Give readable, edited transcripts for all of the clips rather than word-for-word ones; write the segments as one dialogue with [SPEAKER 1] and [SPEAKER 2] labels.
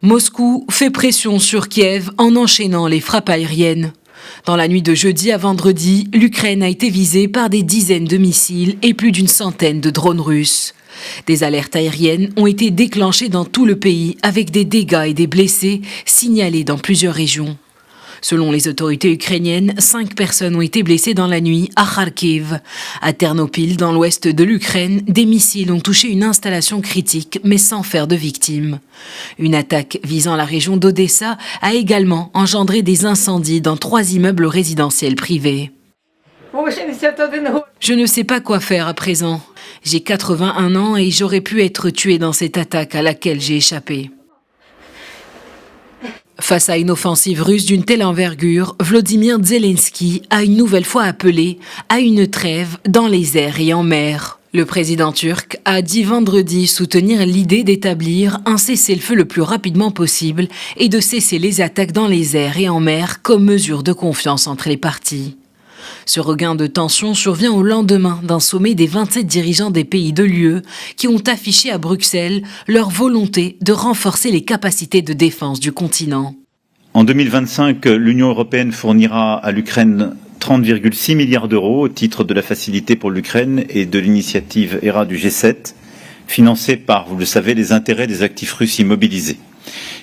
[SPEAKER 1] Moscou fait pression sur Kiev en enchaînant les frappes aériennes. Dans la nuit de jeudi à vendredi, l'Ukraine a été visée par des dizaines de missiles et plus d'une centaine de drones russes. Des alertes aériennes ont été déclenchées dans tout le pays avec des dégâts et des blessés signalés dans plusieurs régions. Selon les autorités ukrainiennes, 5 personnes ont été blessées dans la nuit à Kharkiv. À Ternopil, dans l'ouest de l'Ukraine, des missiles ont touché une installation critique, mais sans faire de victimes. Une attaque visant la région d'Odessa a également engendré des incendies dans 3 immeubles résidentiels privés. Je ne sais pas quoi faire à présent. J'ai 81 ans et j'aurais pu être tué dans cette attaque à laquelle j'ai échappé. Face à une offensive russe d'une telle envergure, Volodymyr Zelensky a une nouvelle fois appelé à une trêve dans les airs et en mer. Le président turc a dit vendredi soutenir l'idée d'établir un cessez-le-feu le plus rapidement possible et de cesser les attaques dans les airs et en mer comme mesure de confiance entre les parties. Ce regain de tension survient au lendemain d'un sommet des 27 dirigeants des pays de l'UE qui ont affiché à Bruxelles leur volonté de renforcer les capacités de défense du continent.
[SPEAKER 2] En 2025, l'Union européenne fournira à l'Ukraine 30,6 milliards d'euros au titre de la facilité pour l'Ukraine et de l'initiative ERA du G7, financée par, vous le savez, les intérêts des actifs russes immobilisés.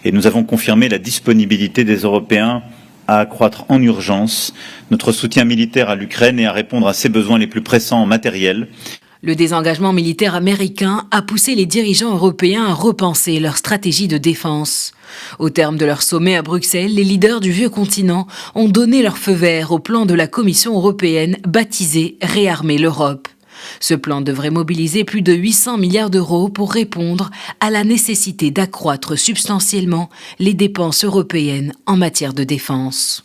[SPEAKER 2] Et nous avons confirmé la disponibilité des Européens à accroître en urgence notre soutien militaire à l'Ukraine et à répondre à ses besoins les plus pressants en matériel.
[SPEAKER 1] Le désengagement militaire américain a poussé les dirigeants européens à repenser leur stratégie de défense. Au terme de leur sommet à Bruxelles, les leaders du vieux continent ont donné leur feu vert au plan de la Commission européenne baptisé « Réarmer l'Europe ». Ce plan devrait mobiliser plus de 800 milliards d'euros pour répondre à la nécessité d'accroître substantiellement les dépenses européennes en matière de défense.